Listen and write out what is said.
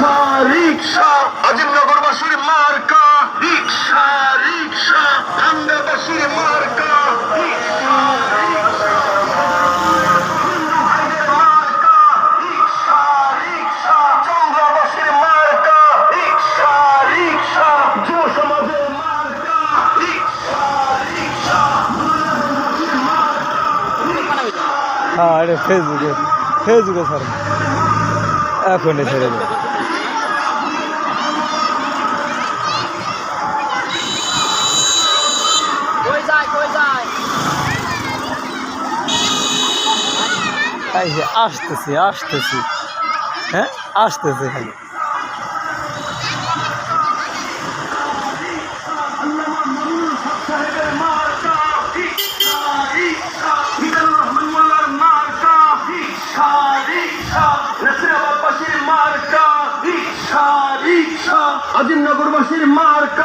রিক্সা রিক্সা আজিমনগরবাসীর মার্কা রিক্সা রিক্সা ঢাঙ্গাবাসীর মার্কা রিক্সা রিক্সা মার্কা রিক্সা রিক্সা চন্দ্রাবাসীর মার্কা রিক্সা রিক্সা যুব সমাজের মার্কা রিক্সা রিক্সা হ্যাঁ এটা ফেসবুকে ছাড় এখনই ছেড়ে দেবো। আসতেছি হ্যাঁ আসতেছে খালি আজিমনগরবাসীর মার্কা